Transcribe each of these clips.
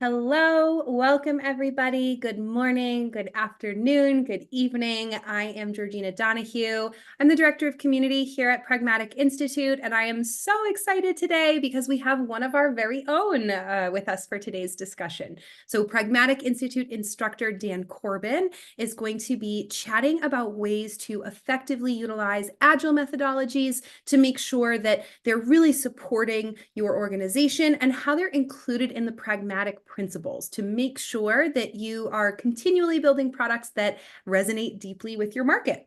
Hello, welcome everybody. Good morning, good afternoon, good evening. I am Georgina Donahue. I'm the Director of Community here at Pragmatic Institute, and I am so excited today because we have one of our very own with us for today's discussion. So Pragmatic Institute instructor Dan Corbin is going to be chatting about ways to effectively utilize Agile methodologies to make sure that they're really supporting your organization and how they're included in the Pragmatic principles to make sure that you are continually building products that resonate deeply with your market.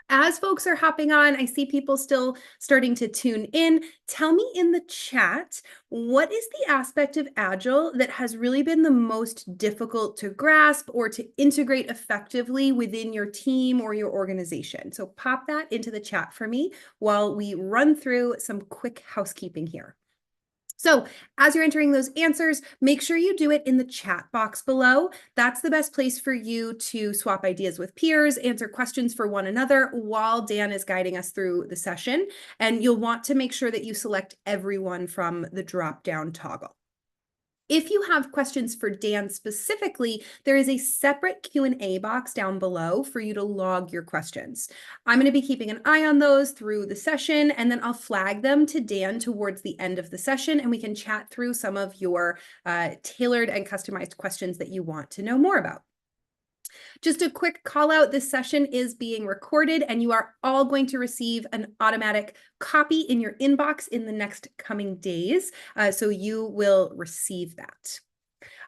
As folks are hopping on, I see people still starting to tune in. Tell me in the chat, what is the aspect of Agile that has really been the most difficult to grasp or to integrate effectively within your team or your organization? So pop that into the chat for me while we run through some quick housekeeping here. So as you're entering those answers, make sure you do it in the chat box below. That's the best place for you to swap ideas with peers, answer questions for one another while Dan is guiding us through the session. And you'll want to make sure that you select everyone from the drop-down toggle. If you have questions for Dan specifically, there is a separate Q&A box down below for you to log your questions. I'm going to be keeping an eye on those through the session, and then I'll flag them to Dan towards the end of the session, and we can chat through some of your tailored and customized questions that you want to know more about. Just a quick call out, this session is being recorded and you are all going to receive an automatic copy in your inbox in the next coming days. So you will receive that.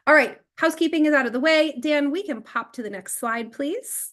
All right, housekeeping is out of the way. Dan, we can pop to the next slide, please.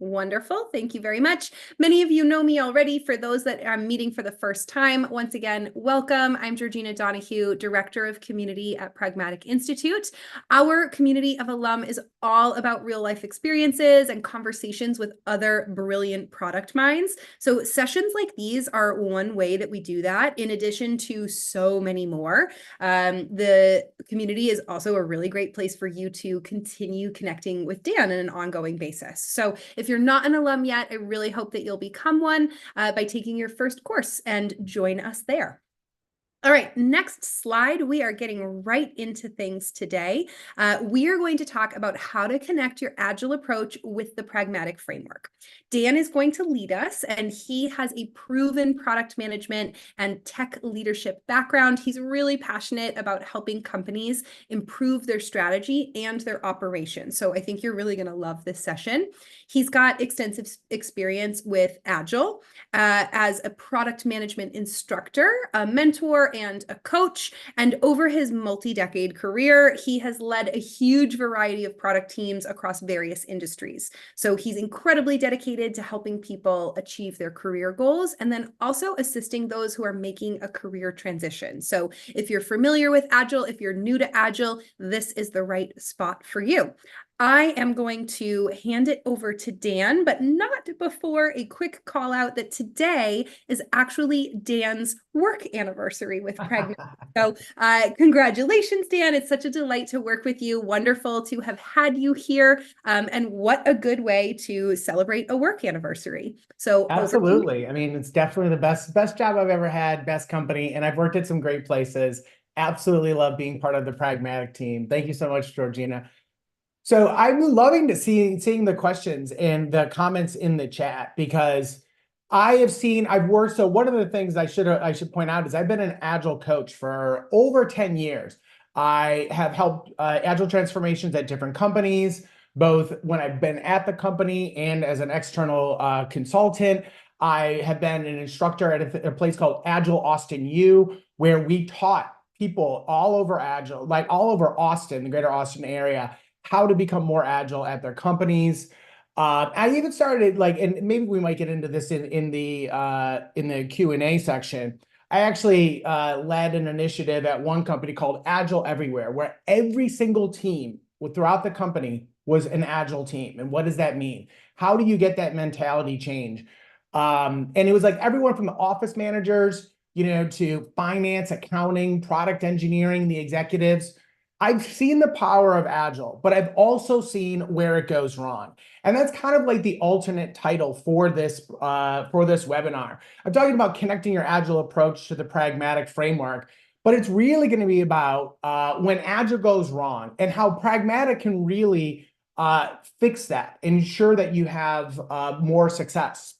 Wonderful. Thank you very much. Many of you know me already. For those that I'm meeting for the first time, once again, welcome. I'm Georgina Donahue, Director of Community at Pragmatic Institute. Our community of alum is all about real life experiences and conversations with other brilliant product minds. So sessions like these are one way that we do that, in addition to so many more. The community is also a really great place for you to continue connecting with Dan on an ongoing basis. So if you're not an alum yet, I really hope that you'll become one by taking your first course and join us there. All right, next slide. We are getting right into things today. We are going to talk about how to connect your Agile approach with the Pragmatic framework. Dan is going to lead us, and he has a proven product management and tech leadership background. He's really passionate about helping companies improve their strategy and their operations. So I think you're really going to love this session. He's got extensive experience with Agile as a product management instructor, a mentor, and a coach. And over his multi-decade career, he has led a huge variety of product teams across various industries. So he's incredibly dedicated to helping people achieve their career goals and then also assisting those who are making a career transition. So if you're familiar with Agile, if you're new to Agile, this is the right spot for you. I am going to hand it over to Dan, but not before a quick call out that today is actually Dan's work anniversary with Pragmatic. So congratulations, Dan. It's such a delight to work with you. Wonderful to have had you here. And what a good way to celebrate a work anniversary. So absolutely. I mean, it's definitely the best job I've ever had, best company, and I've worked at some great places. Absolutely love being part of the Pragmatic team. Thank you so much, Georgina. So I'm loving to seeing the questions and the comments in the chat because I've worked. So one of the things I should point out is I've been an Agile coach for over 10 years. I have helped Agile transformations at different companies, both when I've been at the company and as an external consultant. I have been an instructor at a place called Agile Austin U, where we taught people all over Agile, like all over Austin, the greater Austin area, how to become more agile at their companies. I even started and maybe we might get into this in the Q&A section. I actually led an initiative at one company called Agile Everywhere, where every single team throughout the company was an Agile team. And what does that mean? How do you get that mentality change? And it was like everyone from the office managers, to finance, accounting, product engineering, the executives. I've seen the power of Agile, but I've also seen where it goes wrong. And that's kind of like the alternate title for this webinar. I'm talking about connecting your Agile approach to the pragmatic framework, but it's really going to be about when Agile goes wrong and how pragmatic can really fix that, ensure that you have more success.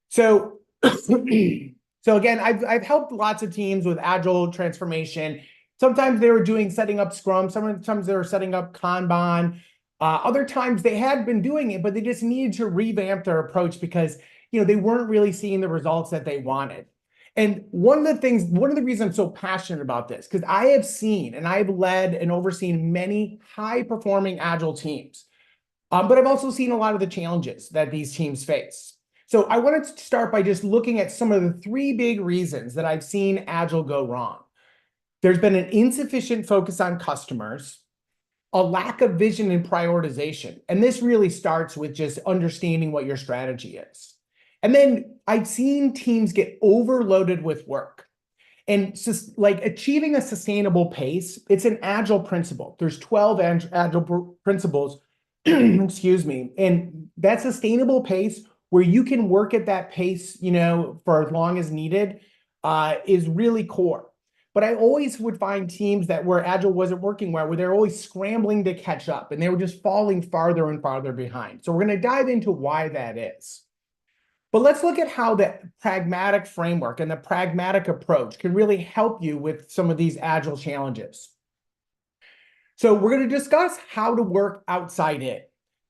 So, so again, I've helped lots of teams with Agile transformation. Sometimes they were setting up Scrum. Sometimes they were setting up Kanban. Other times they had been doing it, but they just needed to revamp their approach because they weren't really seeing the results that they wanted. And one of the reasons I'm so passionate about this, because I have seen and I've led and overseen many high-performing Agile teams, but I've also seen a lot of the challenges that these teams face. So I wanted to start by just looking at some of the 3 big reasons that I've seen Agile go wrong. There's been an insufficient focus on customers, a lack of vision and prioritization. And this really starts with just understanding what your strategy is. And then I've seen teams get overloaded with work. And just like achieving a sustainable pace, it's an Agile principle. There's 12 Agile principles, excuse me. And that sustainable pace where you can work at that pace, for as long as needed, is really core. But I always would find teams where Agile wasn't working well, where they're always scrambling to catch up and they were just falling farther and farther behind. So we're going to dive into why that is. But let's look at how the pragmatic framework and the pragmatic approach can really help you with some of these Agile challenges. So we're going to discuss how to work outside in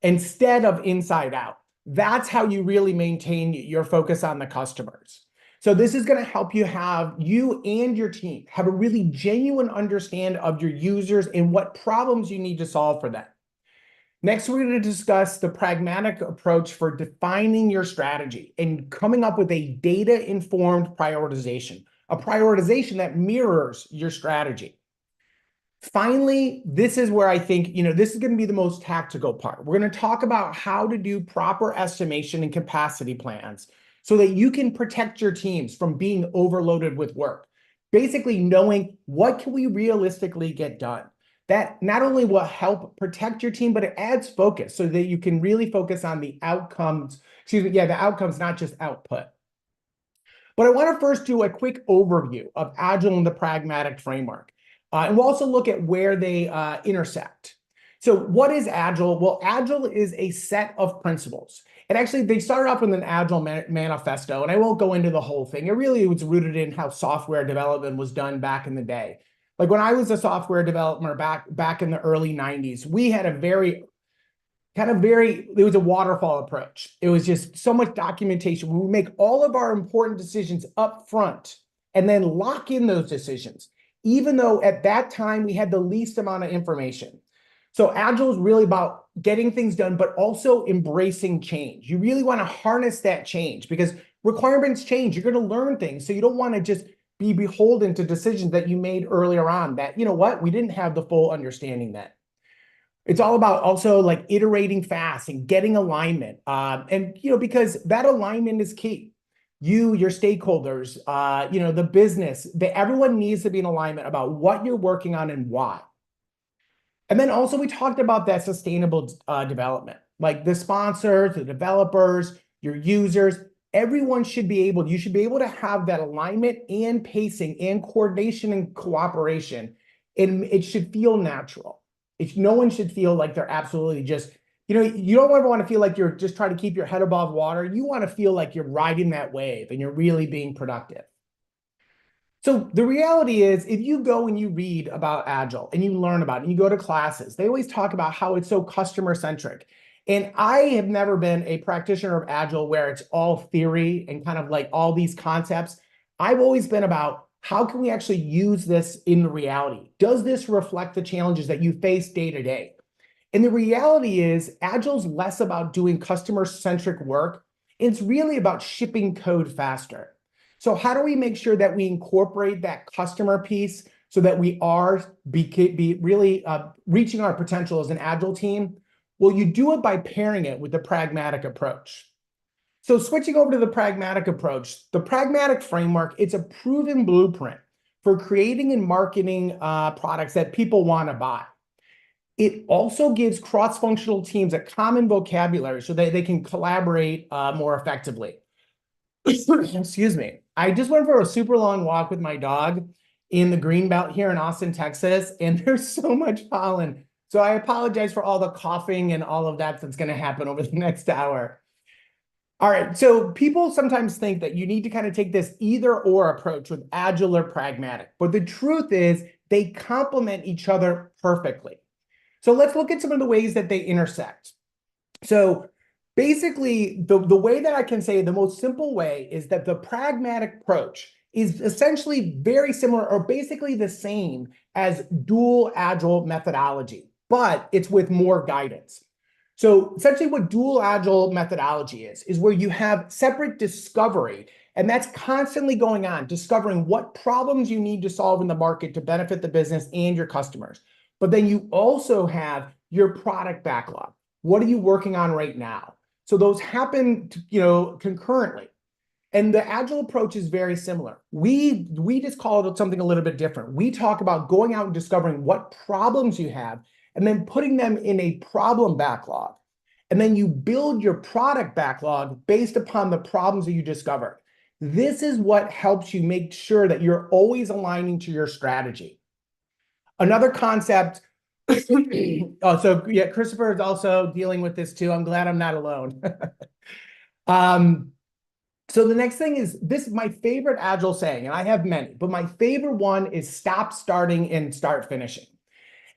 instead of inside out. That's how you really maintain your focus on the customers. So this is going to help you and your team have a really genuine understanding of your users and what problems you need to solve for them. Next, we're going to discuss the pragmatic approach for defining your strategy and coming up with a data-informed prioritization, a prioritization that mirrors your strategy. Finally, this is where I think, this is going to be the most tactical part. We're going to talk about how to do proper estimation and capacity plans so that you can protect your teams from being overloaded with work. Basically knowing what can we realistically get done. That not only will help protect your team, but it adds focus so that you can really focus on the outcomes, the outcomes, not just output. But I want to first do a quick overview of Agile and the pragmatic framework. And we'll also look at where they intersect. So what is Agile? Well, Agile is a set of principles. And actually, they started off with an Agile manifesto, and I won't go into the whole thing. It really was rooted in how software development was done back in the day. Like when I was a software developer back in the early 90s, we had it was a waterfall approach. It was just so much documentation. We would make all of our important decisions up front and then lock in those decisions, even though at that time we had the least amount of information. So Agile is really about getting things done, but also embracing change. You really want to harness that change because requirements change. You're going to learn things. So you don't want to just be beholden to decisions that you made earlier on that, we didn't have the full understanding then. It's all about also like iterating fast and getting alignment. Because that alignment is key. Your stakeholders, the business, everyone needs to be in alignment about what you're working on and why. And then also we talked about that sustainable development, like the sponsors, the developers, your users, everyone should be able to have that alignment and pacing and coordination and cooperation. And it should feel natural. No one should feel like they're absolutely just, you don't ever want to feel like you're just trying to keep your head above water. You want to feel like you're riding that wave and you're really being productive. So the reality is, if you go and you read about Agile and you learn about it and you go to classes, they always talk about how it's so customer-centric. And I have never been a practitioner of Agile where it's all theory and kind of like all these concepts. I've always been about how can we actually use this in the reality? Does this reflect the challenges that you face day to day? And the reality is Agile's less about doing customer-centric work. It's really about shipping code faster. So how do we make sure that we incorporate that customer piece so that we are really reaching our potential as an Agile team? Well, you do it by pairing it with the pragmatic approach. So switching over to the pragmatic approach, the pragmatic framework, it's a proven blueprint for creating and marketing products that people want to buy. It also gives cross-functional teams a common vocabulary so that they can collaborate more effectively. Excuse me. I just went for a super long walk with my dog in the Greenbelt here in Austin, Texas, and there's so much pollen. So I apologize for all the coughing and all of that that's going to happen over the next hour. All right, so people sometimes think that you need to kind of take this either or approach with Agile or Pragmatic, but the truth is they complement each other perfectly. So let's look at some of the ways that they intersect. So basically, the way that I can say the most simple way is that the Pragmatic approach is essentially very similar or basically the same as dual Agile methodology, but it's with more guidance. So essentially what dual Agile methodology is where you have separate discovery, and that's constantly going on, discovering what problems you need to solve in the market to benefit the business and your customers. But then you also have your product backlog. What are you working on right now? So those happen, concurrently. And the Agile approach is very similar. We just call it something a little bit different. We talk about going out and discovering what problems you have and then putting them in a problem backlog. And then you build your product backlog based upon the problems that you discovered. This is what helps you make sure that you're always aligning to your strategy. Another concept, so yeah, Christopher is also dealing with this too. I'm glad I'm not alone. So the next thing is this, my favorite Agile saying, and I have many, but my favorite one is stop starting and start finishing.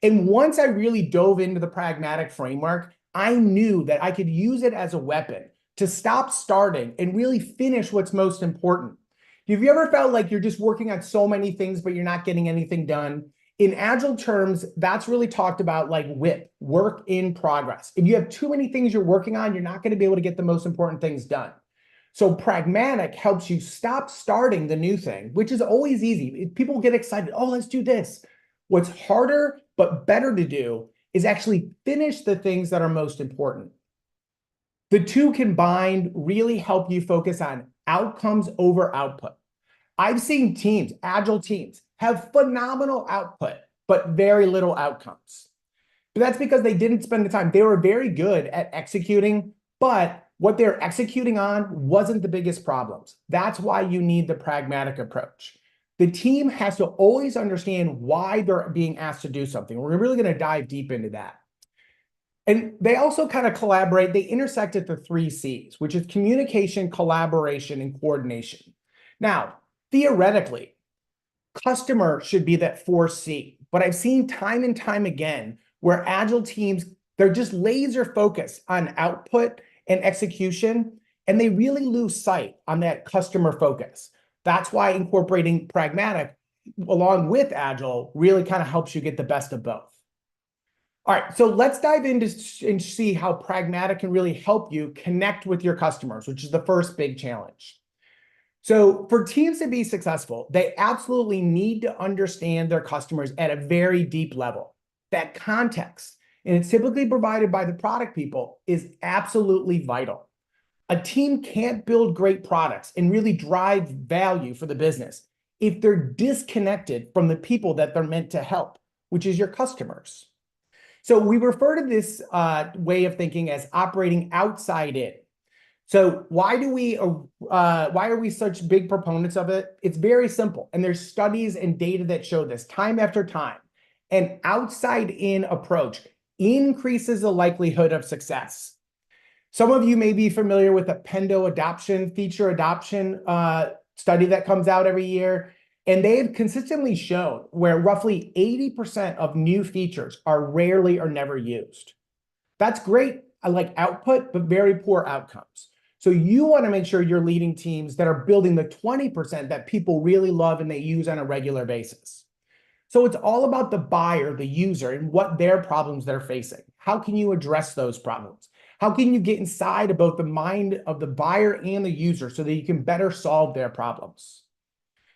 And once I really dove into the Pragmatic framework, I knew that I could use it as a weapon to stop starting and really finish what's most important. Have you ever felt like you're just working on so many things, but you're not getting anything done? In Agile terms, that's really talked about like WIP, work in progress. If you have too many things you're working on, you're not going to be able to get the most important things done. So Pragmatic helps you stop starting the new thing, which is always easy. People get excited, oh, let's do this. What's harder but better to do is actually finish the things that are most important. The two combined really help you focus on outcomes over output. I've seen teams, Agile teams, have phenomenal output, but very little outcomes. But that's because they didn't spend the time. They were very good at executing, but what they're executing on wasn't the biggest problems. That's why you need the Pragmatic approach. The team has to always understand why they're being asked to do something. We're really going to dive deep into that. And they also kind of collaborate. They intersect at the 3 C's, which is communication, collaboration, and coordination. Now, theoretically, customer should be that 4th C, but I've seen time and time again where Agile teams, they're just laser focused on output and execution, and they really lose sight on that customer focus. That's why incorporating Pragmatic along with Agile really kind of helps you get the best of both. All right, so let's dive into and see how Pragmatic can really help you connect with your customers, which is the first big challenge. So for teams to be successful, they absolutely need to understand their customers at a very deep level. That context, and it's typically provided by the product people, is absolutely vital. A team can't build great products and really drive value for the business if they're disconnected from the people that they're meant to help, which is your customers. So we refer to this way of thinking as operating outside in. So why are we such big proponents of it? It's very simple. And there's studies and data that show this time after time. An outside in approach increases the likelihood of success. Some of you may be familiar with the Pendo adoption, feature adoption study that comes out every year. And they have consistently shown where roughly 80% of new features are rarely or never used. That's great, like output, but very poor outcomes. So you want to make sure you're leading teams that are building the 20% that people really love and they use on a regular basis. So it's all about the buyer, the user, and what their problems they're facing. How can you address those problems? How can you get inside of both the mind of the buyer and the user so that you can better solve their problems?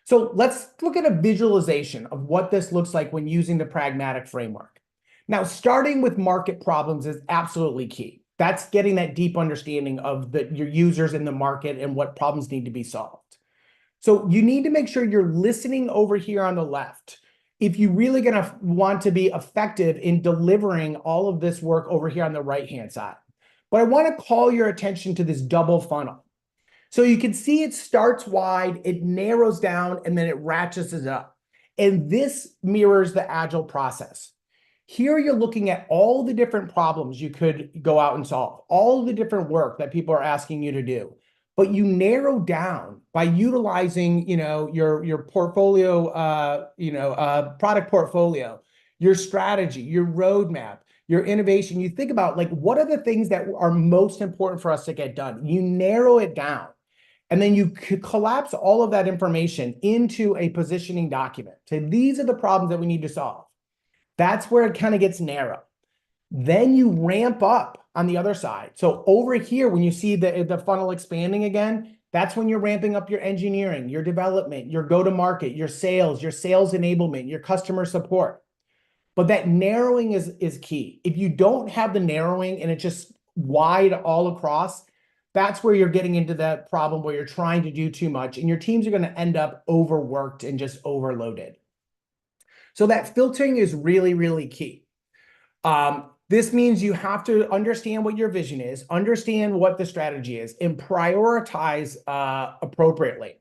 So let's look at a visualization of what this looks like when using the Pragmatic framework. Now, starting with market problems is absolutely key. That's getting that deep understanding of your users in the market and what problems need to be solved. So you need to make sure you're listening over here on the left if you really gonna want to be effective in delivering all of this work over here on the right-hand side. But I want to call your attention to this double funnel. So you can see it starts wide, it narrows down, and then it ratchets it up. And this mirrors the Agile process. Here you're looking at all the different problems you could go out and solve, all the different work that people are asking you to do. But you narrow down by utilizing, your portfolio, product portfolio, your strategy, your roadmap, your innovation. You think about like, what are the things that are most important for us to get done? You narrow it down. And then you collapse all of that information into a positioning document. So these are the problems that we need to solve. That's where it kind of gets narrow. Then you ramp up on the other side. So over here, when you see the funnel expanding again, that's when you're ramping up your engineering, your development, your go-to-market, your sales enablement, your customer support. But that narrowing is key. If you don't have the narrowing and it's just wide all across, that's where you're getting into that problem where you're trying to do too much and your teams are going to end up overworked and just overloaded. So that filtering is really, really key. This means you have to understand what your vision is, understand what the strategy is, and prioritize appropriately.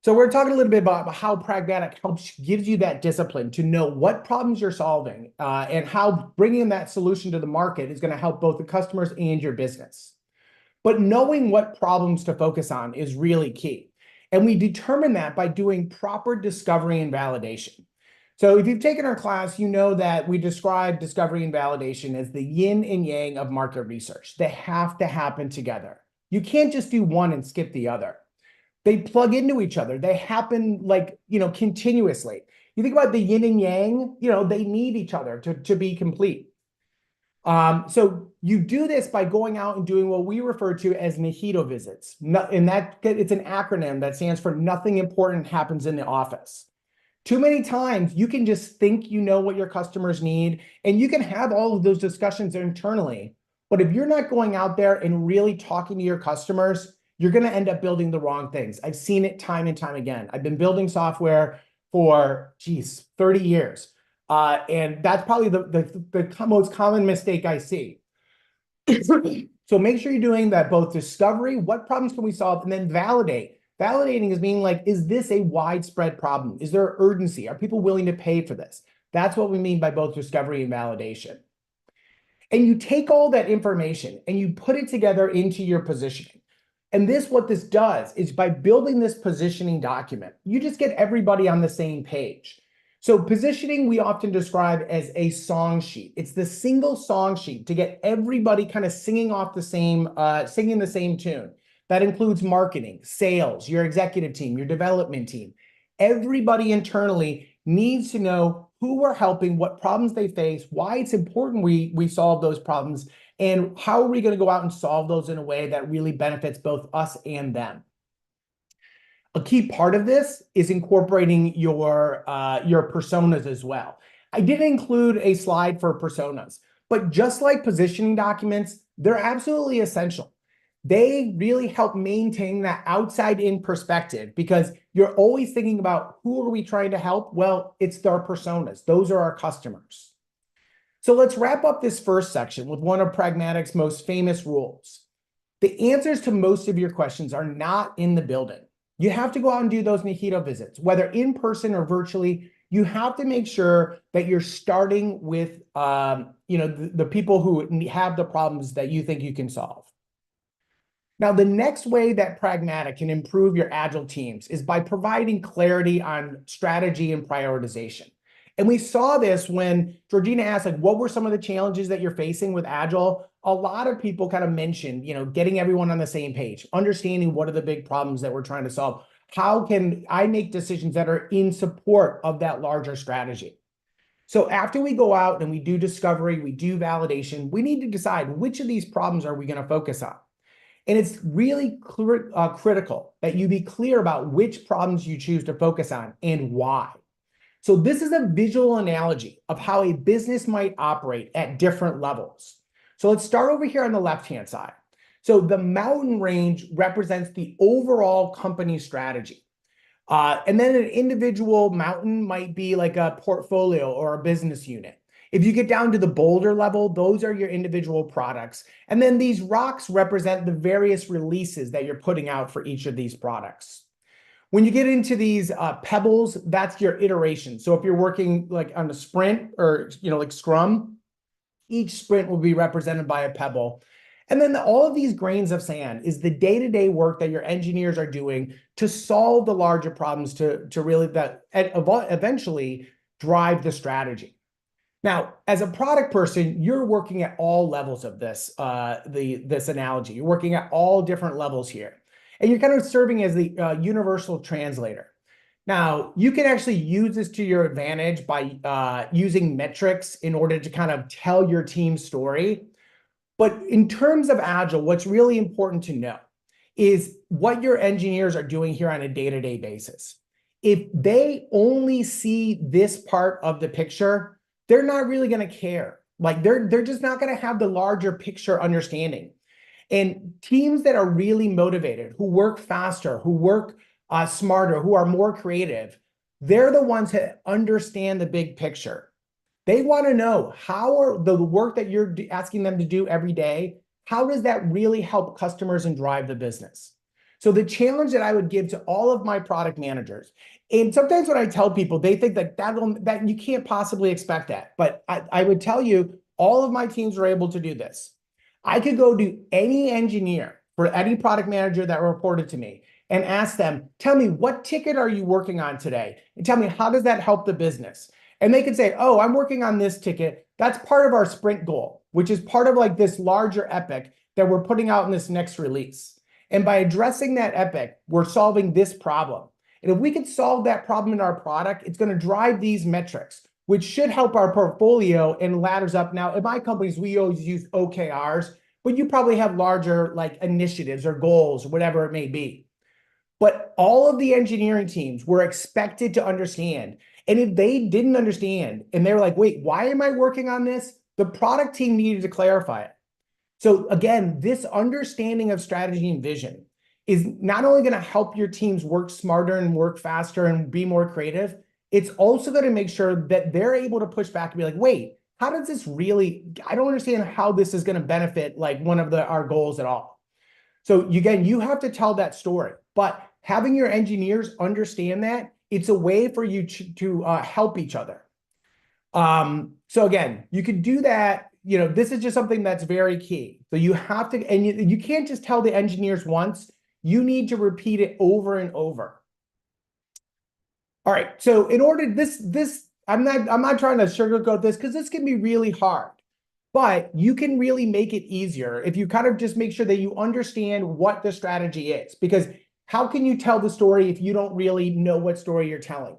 So we're talking a little bit about how Pragmatic gives you that discipline to know what problems you're solving and how bringing that solution to the market is going to help both the customers and your business. But knowing what problems to focus on is really key. And we determine that by doing proper discovery and validation. So if you've taken our class, you know that we describe discovery and validation as the yin and yang of market research. They have to happen together. You can't just do one and skip the other. They plug into each other. They happen continuously. You think about the yin and yang, they need each other to be complete. So you do this by going out and doing what we refer to as mojito visits. And it's an acronym that stands for nothing important happens in the office. Too many times you can just think you know what your customers need, and you can have all of those discussions internally. But if you're not going out there and really talking to your customers, you're going to end up building the wrong things. I've seen it time and time again. I've been building software for, 30 years. And that's probably the most common mistake I see. So make sure you're doing that, both discovery, what problems can we solve, and then validate. Validating is being like, is this a widespread problem? Is there urgency? Are people willing to pay for this? That's what we mean by both discovery and validation. And you take all that information and you put it together into your positioning. And what this does is by building this positioning document, you just get everybody on the same page. So positioning, we often describe as a song sheet. It's the single song sheet to get everybody kind of singing the same tune. That includes marketing, sales, your executive team, your development team. Everybody internally needs to know who we're helping, what problems they face, why it's important we solve those problems, and how are we going to go out and solve those in a way that really benefits both us and them. A key part of this is incorporating your personas as well. I didn't include a slide for personas, but just like positioning documents, they're absolutely essential. They really help maintain that outside-in perspective because you're always thinking about who are we trying to help? Well, it's their personas. Those are our customers. So let's wrap up this first section with one of Pragmatic's most famous rules. The answers to most of your questions are not in the building. You have to go out and do those mojito visits, whether in person or virtually. You have to make sure that you're starting with the people who have the problems that you think you can solve. Now, the next way that Pragmatic can improve your Agile teams is by providing clarity on strategy and prioritization. And we saw this when Georgina asked, what were some of the challenges that you're facing with Agile? A lot of people kind of mentioned, getting everyone on the same page, understanding what are the big problems that we're trying to solve. How can I make decisions that are in support of that larger strategy? So after we go out and we do discovery, we do validation, we need to decide which of these problems are we going to focus on. And it's really critical that you be clear about which problems you choose to focus on and why. So this is a visual analogy of how a business might operate at different levels. So let's start over here on the left-hand side. So the mountain range represents the overall company strategy. And then an individual mountain might be like a portfolio or a business unit. If you get down to the boulder level, those are your individual products. And then these rocks represent the various releases that you're putting out for each of these products. When you get into these pebbles, that's your iteration. So if you're working like on a sprint or, like Scrum, each sprint will be represented by a pebble. And then all of these grains of sand is the day-to-day work that your engineers are doing to solve the larger problems to really that eventually drive the strategy. Now, as a product person, you're working at all levels of this, this analogy. You're working at all different levels here. And you're kind of serving as the universal translator. Now, you can actually use this to your advantage by using metrics in order to kind of tell your team's story. But in terms of Agile, what's really important to know is what your engineers are doing here on a day-to-day basis. If they only see this part of the picture, they're not really going to care. Like they're just not going to have the larger picture understanding. And teams that are really motivated, who work faster, who work smarter, who are more creative, they're the ones that understand the big picture. They want to know how are the work that you're asking them to do every day, how does that really help customers and drive the business? So the challenge that I would give to all of my product managers, and sometimes when I tell people, they think that you can't possibly expect that. But I would tell you, all of my teams are able to do this. I could go to any engineer for any product manager that reported to me and ask them, tell me, what ticket are you working on today? And tell me, how does that help the business? And they could say, oh, I'm working on this ticket. That's part of our sprint goal, which is part of like this larger epic that we're putting out in this next release. And by addressing that epic, we're solving this problem. And if we could solve that problem in our product, it's going to drive these metrics, which should help our portfolio and ladders up. Now, in my companies, we always use OKRs, but you probably have larger like initiatives or goals, whatever it may be. But all of the engineering teams were expected to understand. And if they didn't understand and they were like, wait, why am I working on this? The product team needed to clarify it. So again, this understanding of strategy and vision is not only going to help your teams work smarter and work faster and be more creative, it's also going to make sure that they're able to push back and be like, wait, how does this really, I don't understand how this is going to benefit like one of our goals at all. So again, you have to tell that story, but having your engineers understand that, it's a way for you to help each other. So again, you could do that. This is just something that's very key. So you have to, and you can't just tell the engineers once. You need to repeat it over and over. All right. So in order I'm not trying to sugarcoat this because this can be really hard, but you can really make it easier if you kind of just make sure that you understand what the strategy is, because how can you tell the story if you don't really know what story you're telling?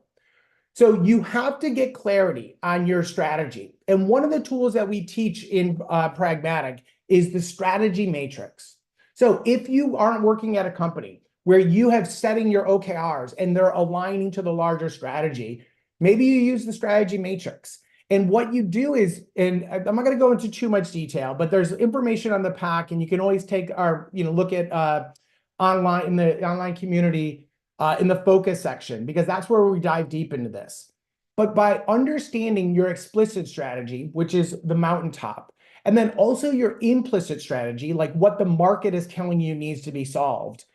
So you have to get clarity on your strategy. And one of the tools that we teach in Pragmatic is the strategy matrix. So if you aren't working at a company where you have setting your OKRs and they're aligning to the larger strategy, maybe you use the strategy matrix. And what you do is, and I'm not going to go into too much detail, but there's information on the pack, and you can always take look at online in the online community in the focus section, because that's where we dive deep into this. But by understanding your explicit strategy, which is the mountaintop, and then also your implicit strategy, like what the market is telling you needs to be solved,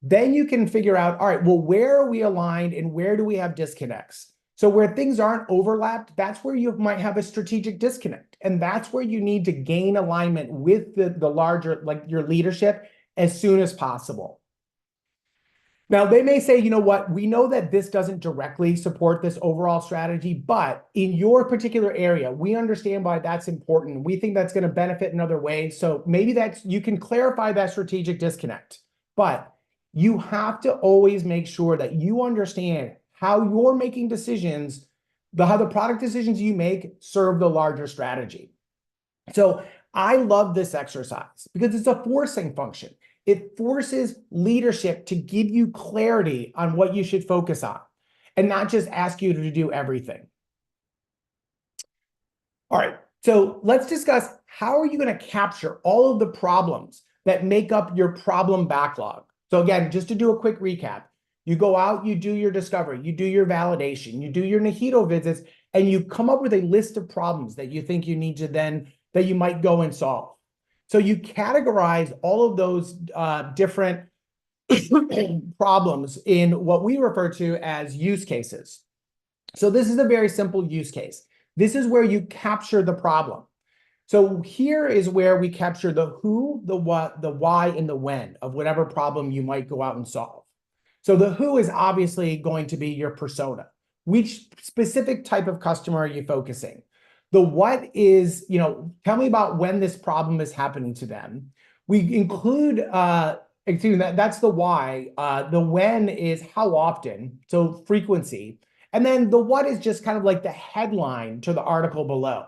then you can figure out, all right, well, where are we aligned and where do we have disconnects? So where things aren't overlapped, that's where you might have a strategic disconnect. And that's where you need to gain alignment with the larger, like your leadership, as soon as possible. Now, they may say, you know what, we know that this doesn't directly support this overall strategy, but in your particular area, we understand why that's important. We think that's going to benefit in other ways. So maybe you can clarify that strategic disconnect, but you have to always make sure that you understand how you're making decisions, how the product decisions you make serve the larger strategy. So I love this exercise because it's a forcing function. It forces leadership to give you clarity on what you should focus on and not just ask you to do everything. All right, so let's discuss how are you going to capture all of the problems that make up your problem backlog. So again, just to do a quick recap, you go out, you do your discovery, you do your validation, you do your Nahito visits, and you come up with a list of problems that you think you need to then, that you might go and solve. So you categorize all of those different problems in what we refer to as use cases. So this is a very simple use case. This is where you capture the problem. So here is where we capture the who, the what, the why, and the when of whatever problem you might go out and solve. So the who is obviously going to be your persona. Which specific type of customer are you focusing? The what is, tell me about when this problem is happening to them. We include, excuse me, that's the why. The when is how often, so frequency. And then the what is just kind of like the headline to the article below.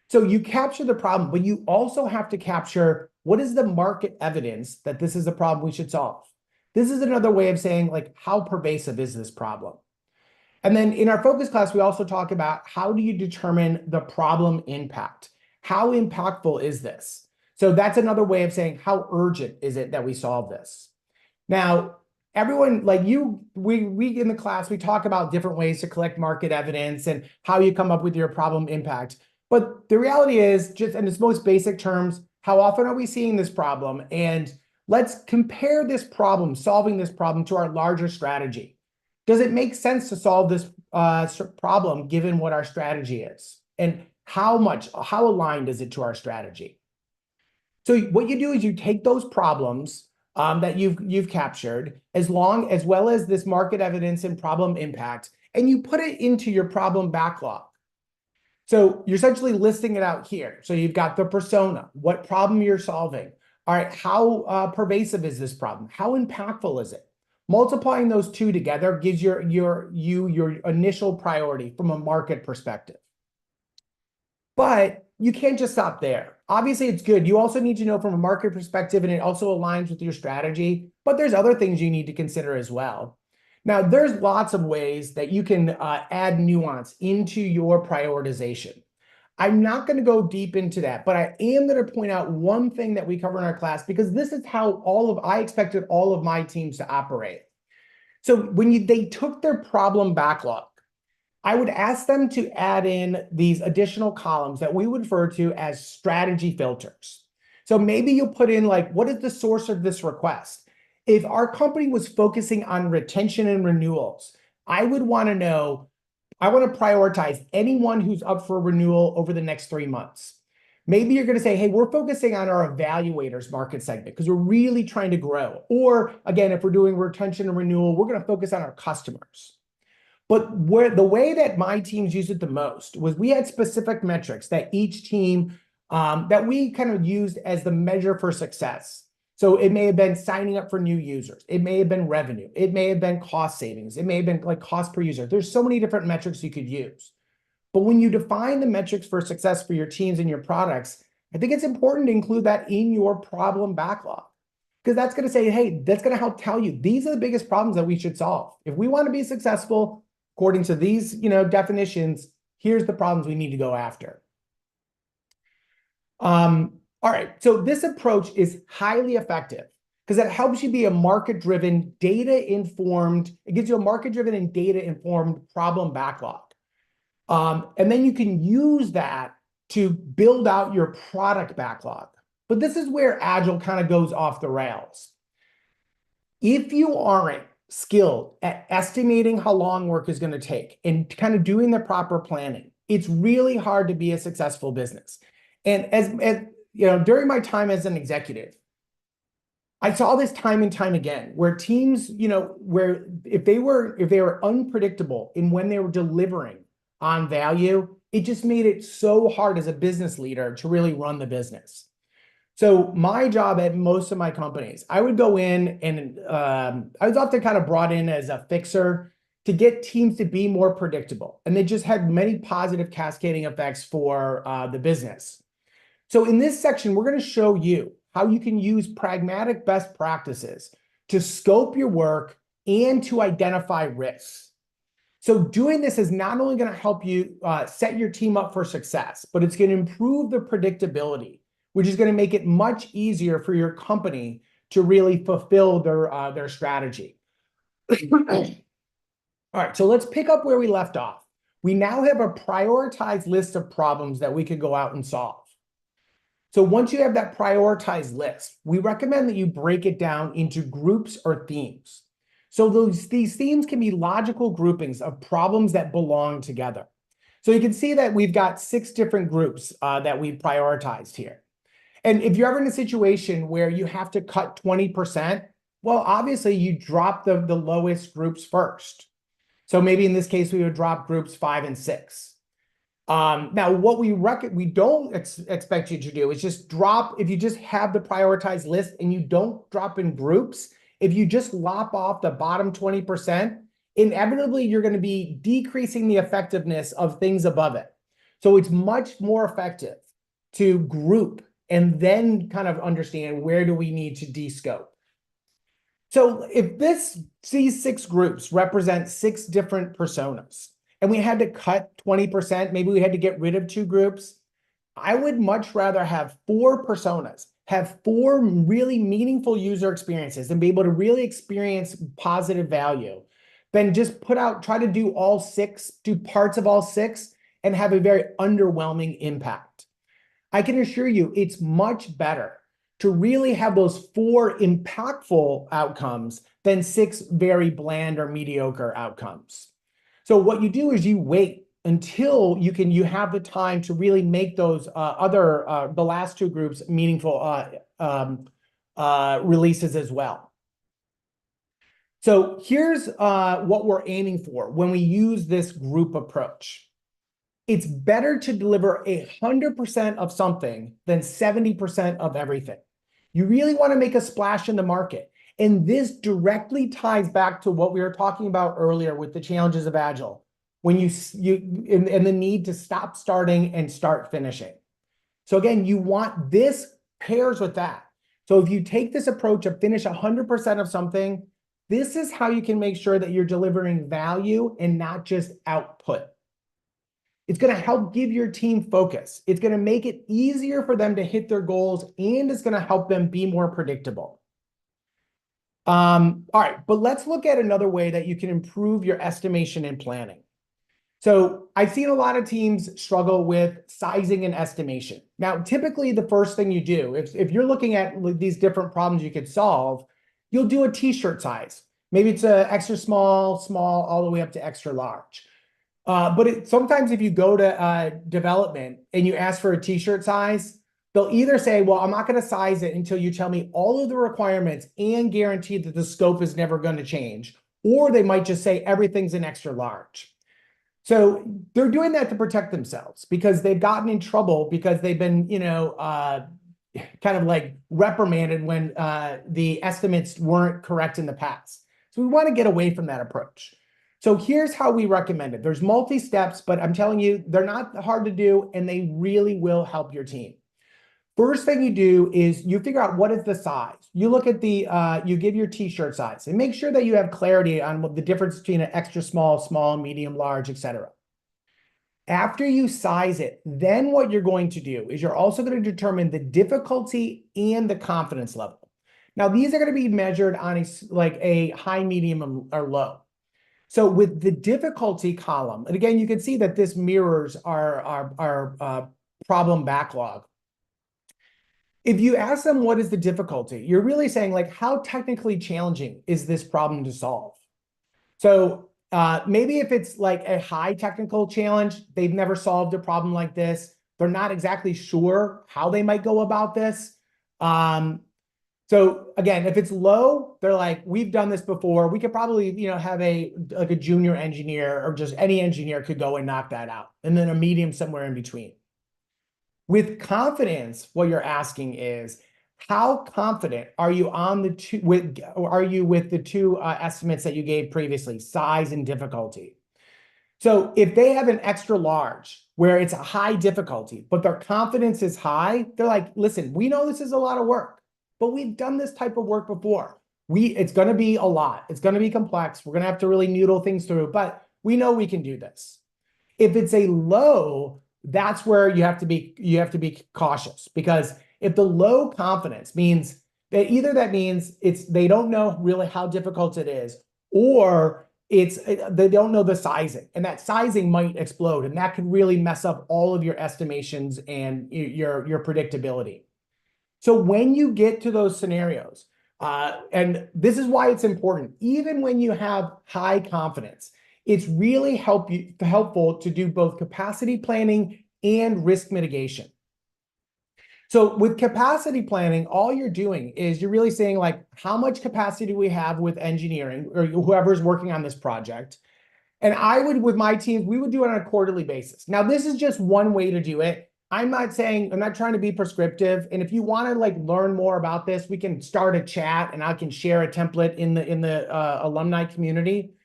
So you capture the problem, but you also have to capture what is the market evidence that this is a problem we should solve. This is another way of saying, like, how pervasive is this problem? And then in our focus class, we also talk about how do you determine the problem impact? How impactful is this? So that's another way of saying how urgent is it that we solve this? Now, everyone, like we in the class, we talk about different ways to collect market evidence and how you come up with your problem impact. But the reality is, just in its most basic terms, how often are we seeing this problem? And let's compare this problem, solving this problem, to our larger strategy. Does it make sense to solve this problem given what our strategy is? And how aligned is it to our strategy? So what you do is you take those problems that you've captured, as well as this market evidence and problem impact, and you put it into your problem backlog. So you're essentially listing it out here. So you've got the persona, what problem you're solving. All right, how pervasive is this problem? How impactful is it? Multiplying those two together gives your initial priority from a market perspective. But you can't just stop there. Obviously, it's good. You also need to know from a market perspective, and it also aligns with your strategy. But there's other things you need to consider as well. Now, there's lots of ways that you can add nuance into your prioritization. I'm not going to go deep into that, but I am going to point out one thing that we cover in our class, because this is how I expected all of my teams to operate. So when they took their problem backlog, I would ask them to add in these additional columns that we would refer to as strategy filters. So maybe you'll put in, like, what is the source of this request? If our company was focusing on retention and renewals, I would want to know, I want to prioritize anyone who's up for renewal over the next 3 months. Maybe you're going to say, hey, we're focusing on our evaluators market segment because we're really trying to grow. Or again, if we're doing retention and renewal, we're going to focus on our customers. But the way that my teams used it the most was we had specific metrics that each team, that we kind of used as the measure for success. So it may have been signing up for new users. It may have been revenue. It may have been cost savings. It may have been like cost per user. There's so many different metrics you could use. But when you define the metrics for success for your teams and your products, I think it's important to include that in your problem backlog. Because that's going to say, hey, that's going to help tell you, these are the biggest problems that we should solve. If we want to be successful, according to these, definitions, here's the problems we need to go after. All right, so this approach is highly effective because it helps you be a market-driven, data-informed, it gives you a market-driven and data-informed problem backlog. And then you can use that to build out your product backlog. But this is where Agile kind of goes off the rails. If you aren't skilled at estimating how long work is going to take and kind of doing the proper planning, it's really hard to be a successful business. And as during my time as an executive, I saw this time and time again where teams, where if they were unpredictable in when they were delivering on value, it just made it so hard as a business leader to really run the business. So my job at most of my companies, I would go in and I was often kind of brought in as a fixer to get teams to be more predictable. And they just had many positive cascading effects for the business. So in this section, we're going to show you how you can use pragmatic best practices to scope your work and to identify risks. So doing this is not only going to help you set your team up for success, but it's going to improve the predictability, which is going to make it much easier for your company to really fulfill their strategy. All right, so let's pick up where we left off. We now have a prioritized list of problems that we could go out and solve. So once you have that prioritized list, we recommend that you break it down into groups or themes. So these themes can be logical groupings of problems that belong together. So you can see that we've got 6 different groups that we've prioritized here. And if you're ever in a situation where you have to cut 20%, well, obviously you drop the lowest groups first. So maybe in this case, we would drop groups 5 and 6. Now, what we don't expect you to do is just drop, if you just have the prioritized list and you don't drop in groups, if you just lop off the bottom 20%, inevitably you're going to be decreasing the effectiveness of things above it. So it's much more effective to group and then kind of understand where do we need to descope. So if these 6 groups represent 6 different personas, and we had to cut 20%, maybe we had to get rid of 2 groups, I would much rather have 4 personas, have 4 really meaningful user experiences and be able to really experience positive value than just try to do all 6, do parts of all 6 and have a very underwhelming impact. I can assure you it's much better to really have those 4 impactful outcomes than 6 very bland or mediocre outcomes. So what you do is you wait until you have the time to really make those the last 2 groups meaningful releases as well. So here's what we're aiming for when we use this group approach. It's better to deliver 100% of something than 70% of everything. You really want to make a splash in the market. And this directly ties back to what we were talking about earlier with the challenges of Agile, when and the need to stop starting and start finishing. So again, you want this pairs with that. So if you take this approach of finish 100% of something, this is how you can make sure that you're delivering value and not just output. It's going to help give your team focus. It's going to make it easier for them to hit their goals, and it's going to help them be more predictable. All right, but let's look at another way that you can improve your estimation and planning. So I've seen a lot of teams struggle with sizing and estimation. Now, typically the first thing you do, if you're looking at these different problems you could solve, you'll do a t-shirt size. Maybe it's a extra small, all the way up to extra large. But sometimes if you go to development and you ask for a t-shirt size, they'll either say, well, I'm not going to size it until you tell me all of the requirements and guarantee that the scope is never going to change. Or they might just say everything's an extra large. So they're doing that to protect themselves because they've gotten in trouble because they've been, kind of like reprimanded when the estimates weren't correct in the past. So we want to get away from that approach. So here's how we recommend it. There's multi-steps, but I'm telling you, they're not hard to do, and they really will help your team. First thing you do is you figure out what is the size. You look at you give your t-shirt size and make sure that you have clarity on what the difference between an extra small, medium, large, etc. After you size it, then what you're going to do is you're also going to determine the difficulty and the confidence level. Now, these are going to be measured on a high, medium, or low. So with the difficulty column, and again, you can see that this mirrors our problem backlog. If you ask them what is the difficulty, you're really saying like, how technically challenging is this problem to solve? So maybe if it's like a high technical challenge, they've never solved a problem like this. They're not exactly sure how they might go about this. So again, if it's low, they're like, we've done this before. We could probably, have a junior engineer or just any engineer could go and knock that out. And then a medium somewhere in between. With confidence, what you're asking is, how confident are you on with the 2 estimates that you gave previously, size and difficulty? So if they have an extra large where it's a high difficulty, but their confidence is high, they're like, listen, we know this is a lot of work, but we've done this type of work before. It's going to be a lot. It's going to be complex. We're going to have to really noodle things through, but we know we can do this. If it's a low, that's where you have to be cautious, because If the low confidence means that either that means they don't know really how difficult it is, or they don't know the sizing, and that sizing might explode, and that could really mess up all of your estimations and your predictability. So when you get to those scenarios, and this is why it's important, even when you have high confidence, it's really helpful to do both capacity planning and risk mitigation. So with capacity planning, all you're doing is you're really saying, like, how much capacity do we have with engineering or whoever's working on this project? And with my teams, we would do it on a quarterly basis. Now, this is just one way to do it. I'm not trying to be prescriptive. And if you want to like learn more about this, we can start a chat and I can share a template in the alumni community.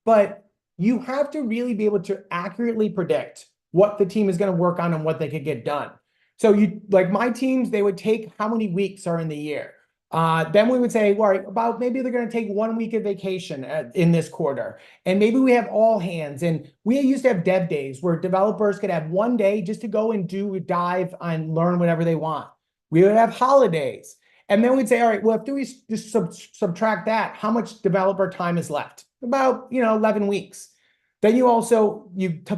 But you have to really be able to accurately predict what the team is going to work on and what they could get done. So like my teams, they would take how many weeks are in the year. Then we would say, well, about maybe they're going to take 1 week of vacation in this quarter. And maybe we have all hands. And we used to have dev days where developers could have 1 day just to go and dive and learn whatever they want. We would have holidays. And then we'd say, all right, well, if we just subtract that, how much developer time is left? About 11 weeks. Then you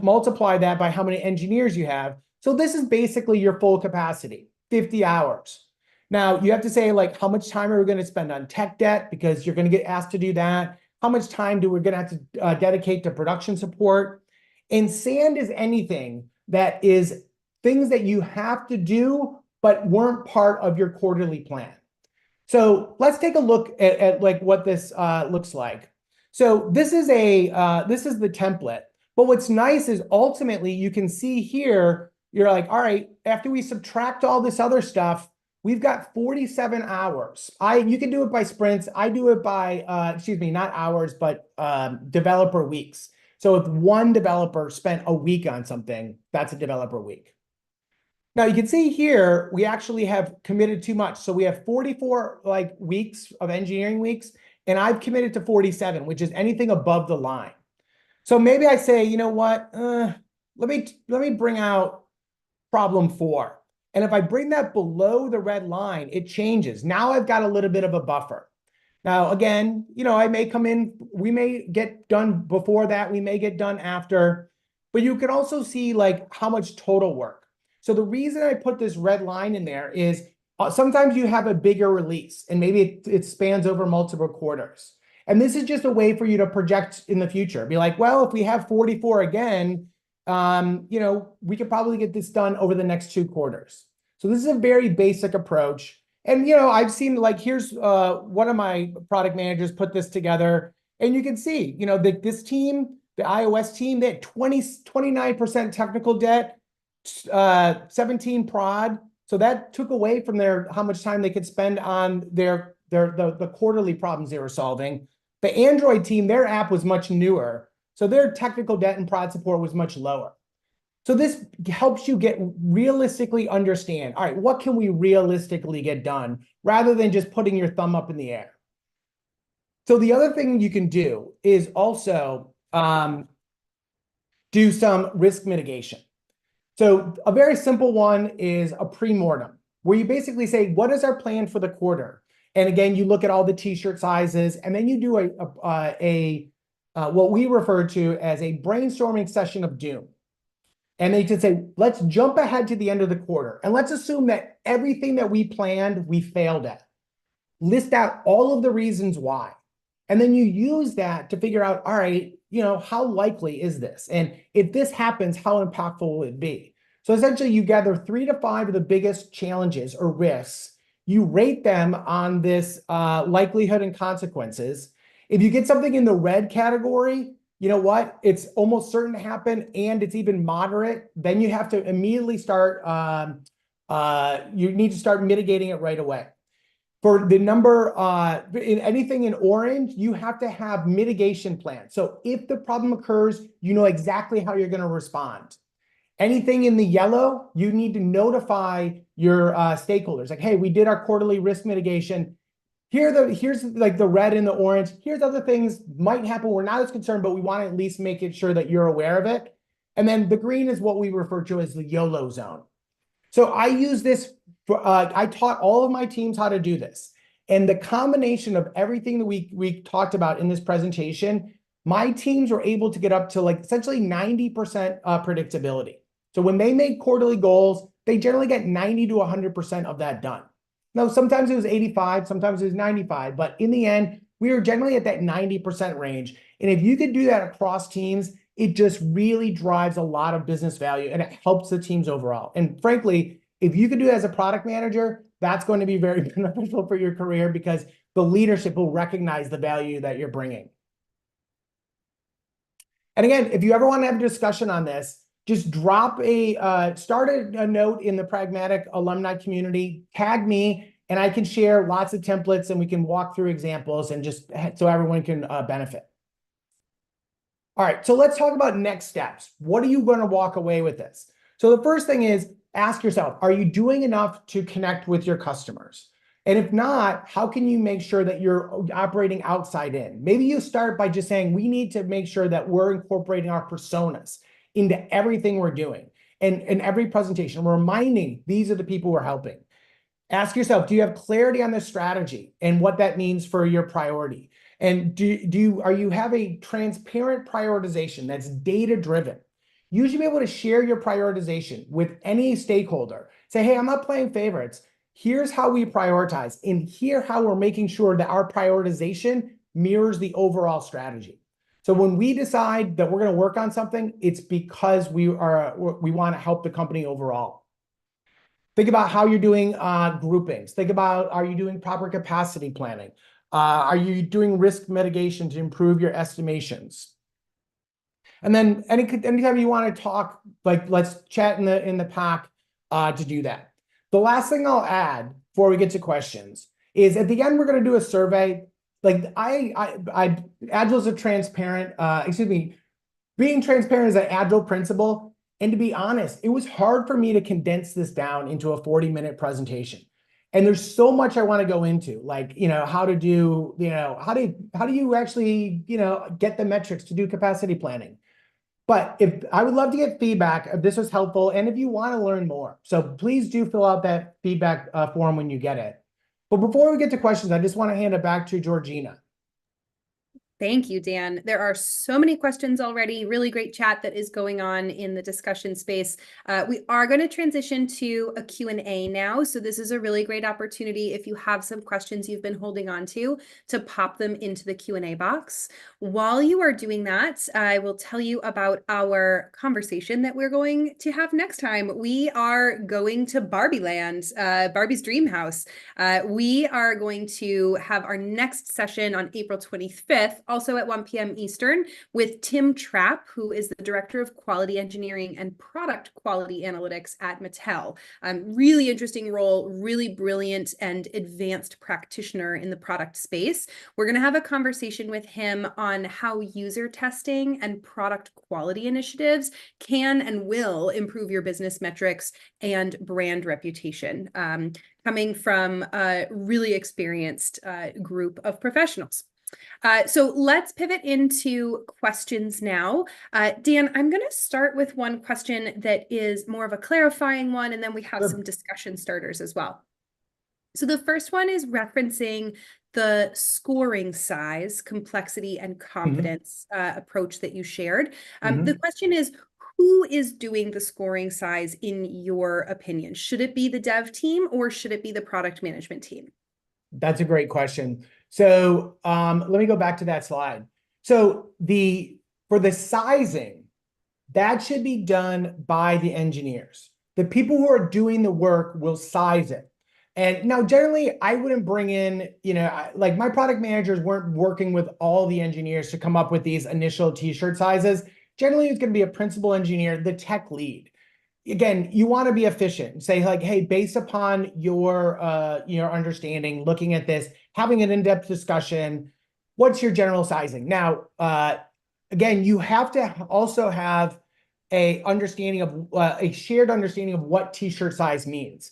multiply that by how many engineers you have. So this is basically your full capacity, 50 hours. Now you have to say, like, how much time are we going to spend on tech debt, because you're going to get asked to do that. How much time do we going to have to dedicate to production support? And sand is anything that is things that you have to do but weren't part of your quarterly plan. So let's take a look at like what this looks like. So this is the template. But what's nice is ultimately you can see here, you're like, all right, after we subtract all this other stuff, we've got 47 hours. You can do it by sprints. I do it by, not hours, but developer weeks. So if one developer spent a week on something, that's a developer week. Now you can see here, we actually have committed too much. So we have 44 weeks of engineering weeks, and I've committed to 47, which is anything above the line. So maybe I say, you know what, let me bring out problem 4. And if I bring that below the red line, it changes. Now I've got a little bit of a buffer. Now, again, I may come in, we may get done before that, we may get done after, but you can also see like how much total work. So the reason I put this red line in there is sometimes you have a bigger release and maybe it spans over multiple quarters. And this is just a way for you to project in the future. Be like, well, if we have 44 again, we could probably get this done over the next 2 quarters. So this is a very basic approach. And, I've seen here's one of my product managers put this together, and you can see, this team, the iOS team, they had 29% technical debt, 17 prod. So that took away from how much time they could spend on the quarterly problems they were solving. The Android team, their app was much newer, so their technical debt and prod support was much lower. So this helps you realistically understand, all right, what can we realistically get done rather than just putting your thumb up in the air. So the other thing you can do is also do some risk mitigation. So a very simple one is a pre-mortem, where you basically say, what is our plan for the quarter? And again, you look at all the t-shirt sizes, and then you do what we refer to as a brainstorming session of doom. And they just say, let's jump ahead to the end of the quarter. And let's assume that everything that we planned, we failed at. List out all of the reasons why. And then you use that to figure out, all right, how likely is this? And if this happens, how impactful will it be? So essentially you gather 3 to 5 of the biggest challenges or risks. You rate them on this likelihood and consequences. If you get something in the red category, you know what? It's almost certain to happen and it's even moderate. Then you have to immediately start, you need to start mitigating it right away. For the number, in anything in orange, you have to have mitigation plans. So if the problem occurs, you know exactly how you're going to respond. Anything in the yellow, you need to notify your stakeholders. Like, hey, we did our quarterly risk mitigation. Here's like the red and the orange. Here's other things might happen. We're not as concerned, but we want to at least make it sure that you're aware of it. And then the green is what we refer to as the YOLO zone. So I use this I taught all of my teams how to do this. And the combination of everything that we talked about in this presentation, my teams were able to get up to like essentially 90% predictability. So when they make quarterly goals, they generally get 90 to 100% of that done. Now, sometimes it was 85, sometimes it was 95, but in the end, we were generally at that 90% range. And if you could do that across teams, it just really drives a lot of business value and it helps the teams overall. And frankly, if you could do it as a product manager, that's going to be very beneficial for your career because the leadership will recognize the value that you're bringing. And again, if you ever want to have a discussion on this, just drop start a note in the Pragmatic alumni community, tag me, and I can share lots of templates and we can walk through examples and just so everyone can benefit. All right, so let's talk about next steps. What are you going to walk away with this? So the first thing is ask yourself, are you doing enough to connect with your customers? And if not, how can you make sure that you're operating outside in? Maybe you start by just saying, we need to make sure that we're incorporating our personas into everything we're doing. And in every presentation, we're reminding these are the people we're helping. Ask yourself, do you have clarity on the strategy and what that means for your priority? And are you have a transparent prioritization that's data-driven? You should be able to share your prioritization with any stakeholder. Say, hey, I'm not playing favorites. Here's how we prioritize, and here how we're making sure that our prioritization mirrors the overall strategy. So when we decide that we're going to work on something, it's because we want to help the company overall. Think about how you're doing groupings. Think about, are you doing proper capacity planning? Are you doing risk mitigation to improve your estimations? And then anytime you want to talk, like let's chat in the pack to do that. The last thing I'll add before we get to questions is at the end, we're going to do a survey. Like Agile is a transparent, being transparent is an Agile principle. And to be honest, it was hard for me to condense this down into a 40-minute presentation. And there's so much I want to go into, like, how to do, how do you actually, get the metrics to do capacity planning? But I would love to get feedback if this was helpful and if you want to learn more. So please do fill out that feedback form when you get it. But before we get to questions, I just want to hand it back to Georgina. Thank you, Dan. There are so many questions already. Really great chat that is going on in the discussion space. We are going to transition to a Q&A now. So this is a really great opportunity if you have some questions you've been holding on to pop them into the Q&A box. While you are doing that, I will tell you about our conversation that we're going to have next time. We are going to Barbie Land, Barbie's Dream House. We are going to have our next session on April 25th. Also at 1 p.m. Eastern with Tim Trapp, who is the Director of Quality Engineering and Product Quality Analytics at Mattel. Really interesting role, really brilliant and advanced practitioner in the product space. We're going to have a conversation with him on how user testing and product quality initiatives can and will improve your business metrics and brand reputation, coming from a really experienced group of professionals. So let's pivot into questions now. Dan, I'm going to start with one question that is more of a clarifying one, and then we have some discussion starters as well. So the first one is referencing the scoring size, complexity, and confidence approach that you shared. The question is, who is doing the scoring size in your opinion? Should it be the dev team or should it be the product management team? That's a great question. So let me go back to that slide. So for the sizing, that should be done by the engineers. The people who are doing the work will size it. And now generally I wouldn't bring in, like my product managers weren't working with all the engineers to come up with these initial t-shirt sizes. Generally it's going to be a principal engineer, the tech lead. Again, you want to be efficient and say like, hey, based upon your understanding, looking at this, having an in-depth discussion, what's your general sizing? Now, again, you have to also have a shared understanding of what t-shirt size means.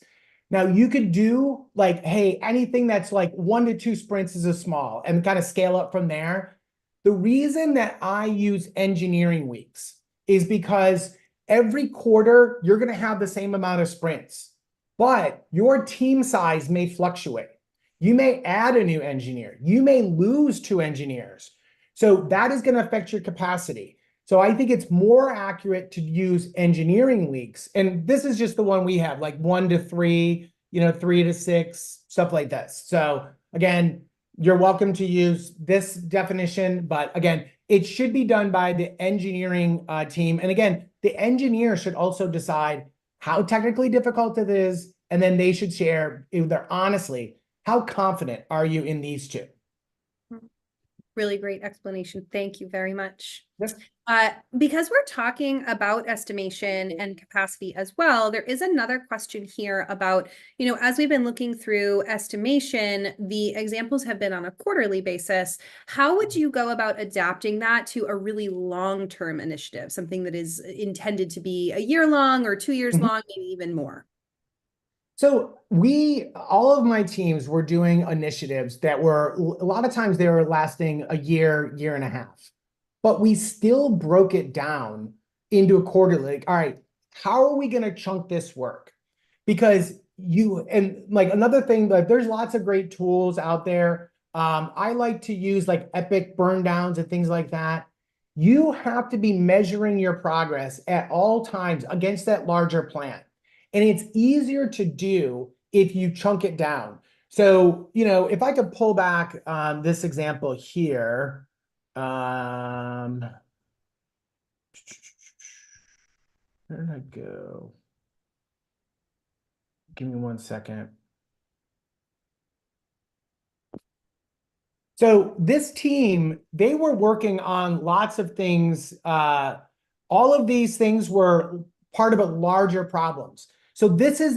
Now you could do like, hey, anything that's like 1 to 2 sprints is a small and kind of scale up from there. The reason that I use engineering weeks is because every quarter, you're going to have the same amount of sprints. but your team size may fluctuate. You may add a new engineer. You may lose 2 engineers. So that is going to affect your capacity. So I think it's more accurate to use engineering weeks. And this is just the one we have, like 1 to 3, 3 to 6, stuff like this. So again, you're welcome to use this definition, but again, it should be done by the engineering team. And again, the engineer should also decide how technically difficult it is, and then they should share either honestly, how confident are you in these two? Really great explanation. Thank you very much. Yep. Because we're talking about estimation and capacity as well, there is another question here about, as we've been looking through estimation, the examples have been on a quarterly basis. How would you go about adapting that to a really long-term initiative, something that is intended to be a year long or 2 years long, maybe even more? So all of my teams were doing initiatives that were, a lot of times they were lasting a year, year and a half, but we still broke it down into a quarterly. Like, all right, how are we going to chunk this work? Because like another thing, like there's lots of great tools out there. I like to use like epic burn downs and things like that. You have to be measuring your progress at all times against that larger plan. And it's easier to do if you chunk it down. So, if I could pull back this example here. Where did I go? Give me 1 second. So this team, they were working on lots of things. All of these things were part of a larger problems. So this is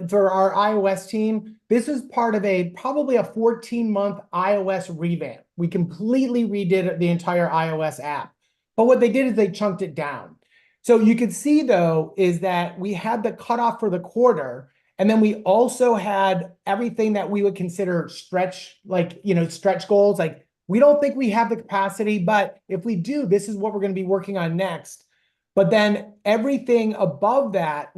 for our iOS team, this is part of probably a 14-month iOS revamp. We completely redid the entire iOS app. But what they did is they chunked it down. So you can see, though, is that we had the cutoff for the quarter, and then we also had everything that we would consider stretch goals. Like, we don't think we have the capacity, but if we do, this is what we're going to be working on next. But then everything above that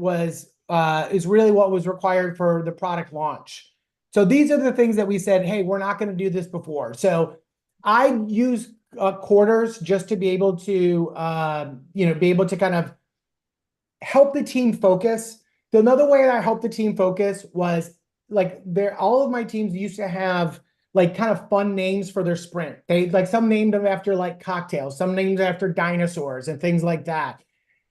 is really what was required for the product launch. So these are the things that we said, hey, we're not going to do this before. So I use quarters just to be able to, kind of help the team focus. So another way that I helped the team focus was like all of my teams used to have like kind of fun names for their sprint. They like some named them after like cocktails, some named after dinosaurs and things like that.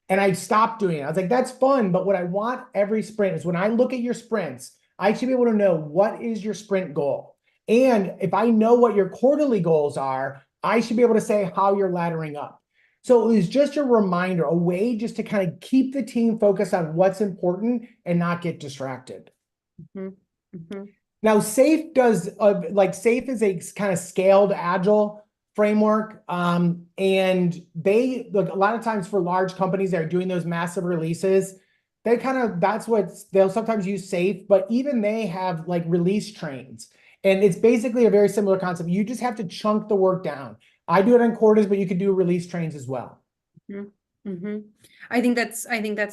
And I stopped doing it. I was like, that's fun. But what I want every sprint is when I look at your sprints, I should be able to know what is your sprint goal. And if I know what your quarterly goals are, I should be able to say how you're laddering up. So it was just a reminder, a way just to kind of keep the team focused on what's important and not get distracted. Mm-hmm. Mm-hmm. Now, SAFe SAFe is a kind of scaled agile framework. And they look a lot of times for large companies that are doing those massive releases, they'll sometimes use SAFe, but even they have like release trains. And it's basically a very similar concept. You just have to chunk the work down. I do it in quarters, but you could do release trains as well. Mm-hmm. Mm-hmm. I think that's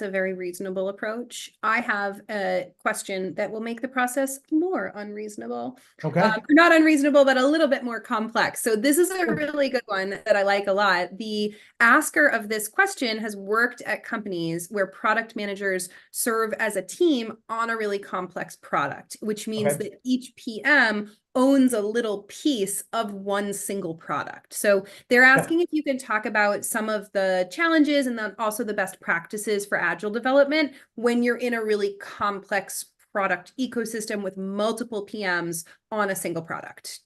a very reasonable approach. I have a question that will make the process more unreasonable. Okay. Not unreasonable, but a little bit more complex. So this is a really good one that I like a lot. The asker of this question has worked at companies where product managers serve as a team on a really complex product, which means that each PM owns a little piece of one single product. So they're asking if you can talk about some of the challenges and then also the best practices for agile development when you're in a really complex product ecosystem with multiple PMs on a single product.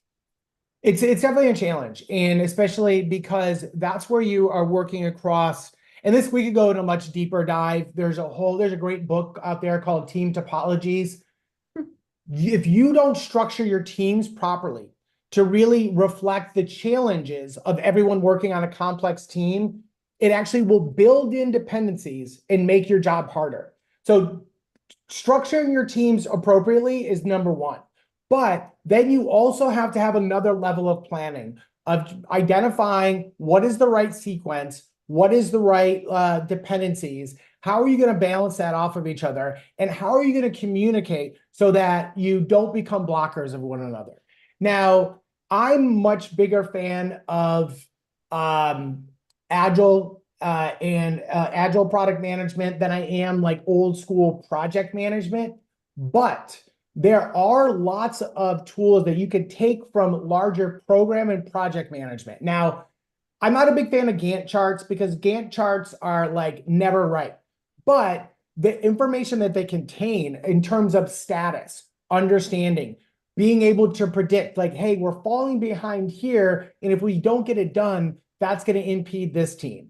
It's definitely a challenge, and especially because that's where you are working across. And this we could go in a much deeper dive. There's a great book out there called Team Topologies. If you don't structure your teams properly to really reflect the challenges of everyone working on a complex team, it actually will build in dependencies and make your job harder. So structuring your teams appropriately is number one. But then you also have to have another level of planning, of identifying what is the right sequence, what is the right dependencies, How are you going to balance that off of each other? And how are you going to communicate so that you don't become blockers of one another? Now, I'm much bigger fan of Agile and Agile product management than I am like old school project management. But there are lots of tools that you can take from larger program and project management. Now, I'm not a big fan of Gantt charts because Gantt charts are like never right. But the information that they contain in terms of status, understanding, being able to predict like, hey, we're falling behind here. And if we don't get it done, that's going to impede this team.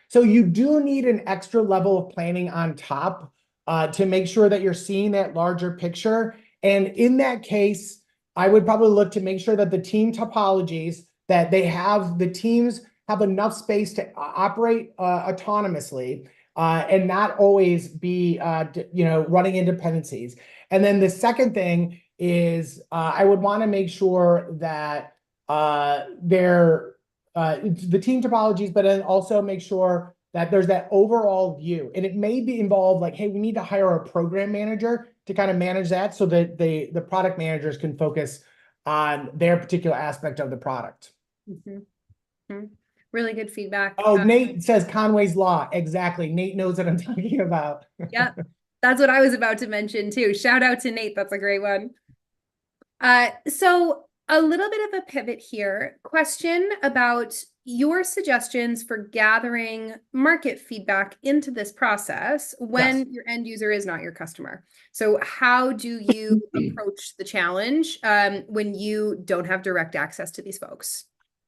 So you do need an extra level of planning on top to make sure that you're seeing that larger picture. And in that case, I would probably look to make sure that the team topologies that they have, the teams have enough space to operate autonomously and not always be, running in dependencies. And then the second thing is I would want to make sure that they're the team topologies, but then also make sure that there's that overall view. And it may be involved like, hey, we need to hire a program manager to kind of manage that so that the product managers can focus on their particular aspect of the product. Mm-hmm. Mm-hmm. Really good feedback. Oh, Nate says Conway's Law. Exactly. Nate knows what I'm talking about. Yep. That's what I was about to mention too. Shout out to Nate. That's a great one. So a little bit of a pivot here. Question about your suggestions for gathering market feedback into this process when your end user is not your customer. So how do you approach the challenge when you don't have direct access to these folks?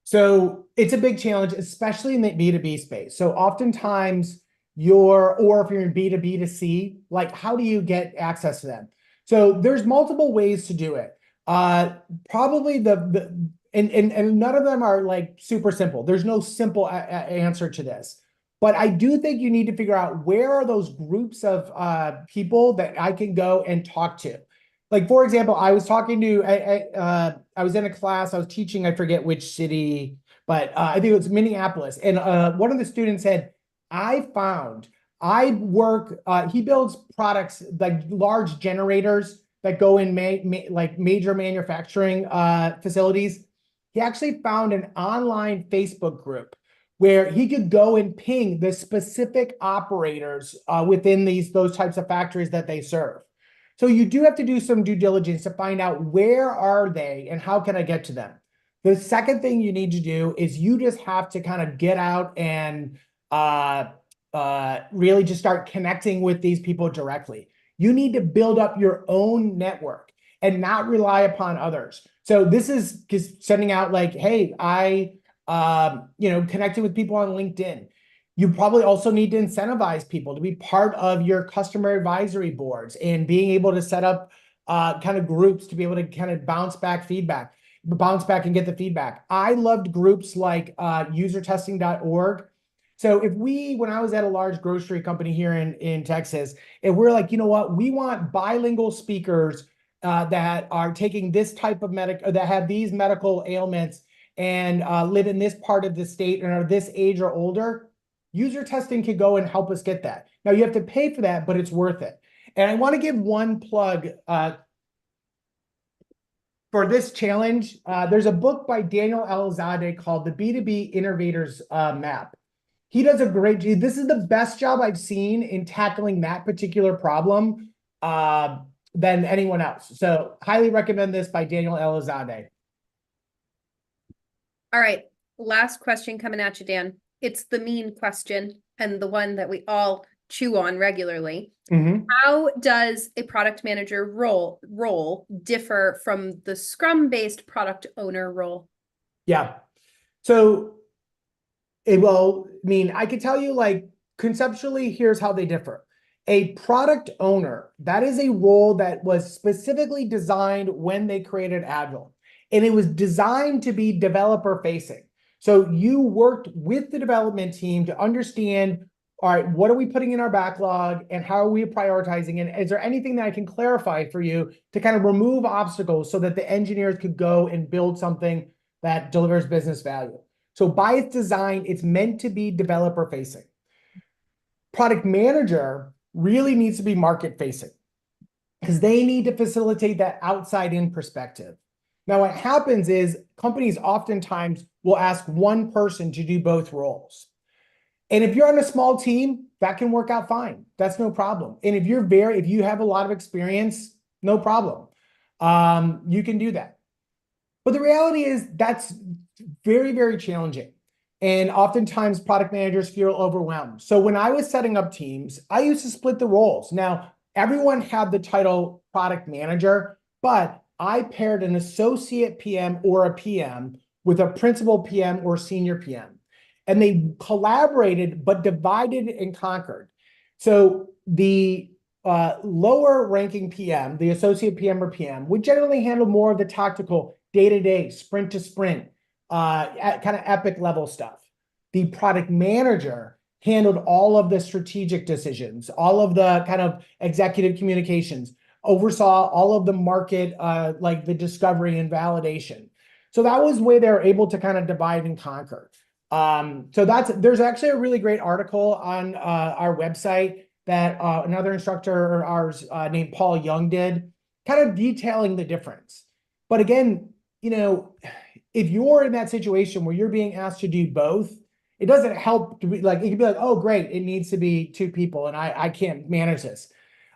So it's a big challenge, especially in the B2B space. So oftentimes or if you're in B2B2C, like how do you get access to them? So there's multiple ways to do it. Probably and none of them are like super simple. There's no simple answer to this. But I do think you need to figure out where are those groups of people that I can go and talk to. Like, for example, I was talking to, I was in a class, I was teaching, I forget which city, but I think it was Minneapolis. And one of the students said, he builds products like large generators that go in like major manufacturing facilities. He actually found an online Facebook group where he could go and ping the specific operators within those types of factories that they serve. So you do have to do some due diligence to find out where are they and how can I get to them. The second thing you need to do is you just have to kind of get out and really just start connecting with these people directly. You need to build up your own network and not rely upon others. So this is just sending out like, hey, I connected with people on LinkedIn. You probably also need to incentivize people to be part of your customer advisory boards and being able to set up kind of groups to be able to kind of bounce back and get the feedback. I loved groups like usertesting.org. So when I was at a large grocery company here in Texas, and we're like, you know what, we want bilingual speakers that are taking this type of that have these medical ailments and live in this part of the state and are this age or older. User testing can go and help us get that. Now you have to pay for that, but it's worth it. And I want to give one plug for this challenge. There's a book by Daniel Elizadeh called The B2B Innovators Map. He does a great job. This is the best job I've seen in tackling that particular problem than anyone else. So highly recommend this by Daniel Elizadeh. All right. Last question coming at you, Dan. It's the mean question and the one that we all chew on regularly. Mm-hmm. How does a product manager role differ from the Scrum-based product owner role? Yeah. So, I could tell you like conceptually, here's how they differ. A product owner, that is a role that was specifically designed when they created Agile. And it was designed to be developer facing. So you worked with the development team to understand, all right, what are we putting in our backlog and how are we prioritizing? And is there anything that I can clarify for you to kind of remove obstacles so that the engineers could go and build something that delivers business value? So by its design, it's meant to be developer facing. Product manager really needs to be market facing because they need to facilitate that outside in perspective. Now, what happens is companies oftentimes will ask one person to do both roles. And if you're on a small team, that can work out fine. That's no problem. And if you have a lot of experience, no problem. You can do that. But the reality is that's very, very challenging. And oftentimes product managers feel overwhelmed. So when I was setting up teams, I used to split the roles. Now, everyone had the title product manager, but I paired an associate PM or a PM with a principal PM or senior PM. And they collaborated, but divided and conquered. So the lower ranking PM, the associate PM or PM, would generally handle more of the tactical day-to-day, sprint to sprint, kind of epic level stuff. The product manager handled all of the strategic decisions, all of the kind of executive communications, oversaw all of the market, like the discovery and validation. So that was where they were able to kind of divide and conquer. So there's actually a really great article on our website that another instructor of ours named Paul Young did, kind of detailing the difference. But again, if you're in that situation where you're being asked to do both, it doesn't help to be like, it could be like, oh, great, it needs to be two people and I can't manage this.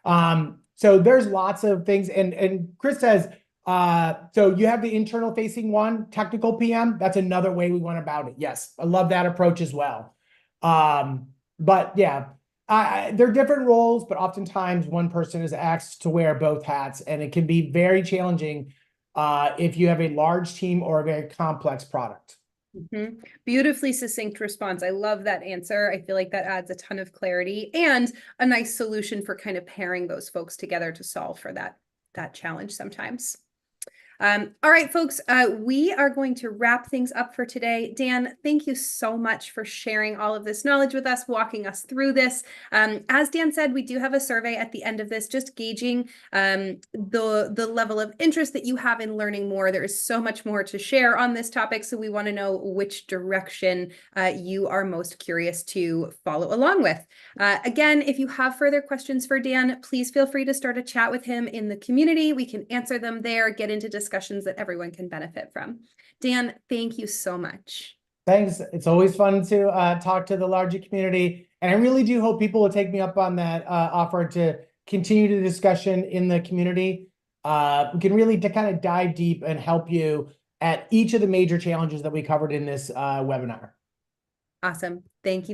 So there's lots of things. And Chris says, so you have the internal facing one, technical PM. That's another way we went about it. Yes, I love that approach as well. But yeah, they're different roles, but oftentimes one person is asked to wear both hats, and it can be very challenging if you have a large team or a very complex product. Mm-hmm. Beautifully succinct response. I love that answer. I feel like that adds a ton of clarity and a nice solution for kind of pairing those folks together to solve for that challenge sometimes. All right, folks, we are going to wrap things up for today. Dan, thank you so much for sharing all of this knowledge with us, walking us through this. As Dan said, we do have a survey at the end of this, just gauging the level of interest that you have in learning more. There is so much more to share on this topic, so we want to know which direction you are most curious to follow along with. Again, if you have further questions for Dan, please feel free to start a chat with him in the community. We can answer them there, get into discussions that everyone can benefit from. Dan, thank you so much. Thanks. It's always fun to talk to the larger community. And I really do hope people will take me up on that offer to continue the discussion in the community. We can really kind of dive deep and help you at each of the major challenges that we covered in this webinar. Awesome. Thank you.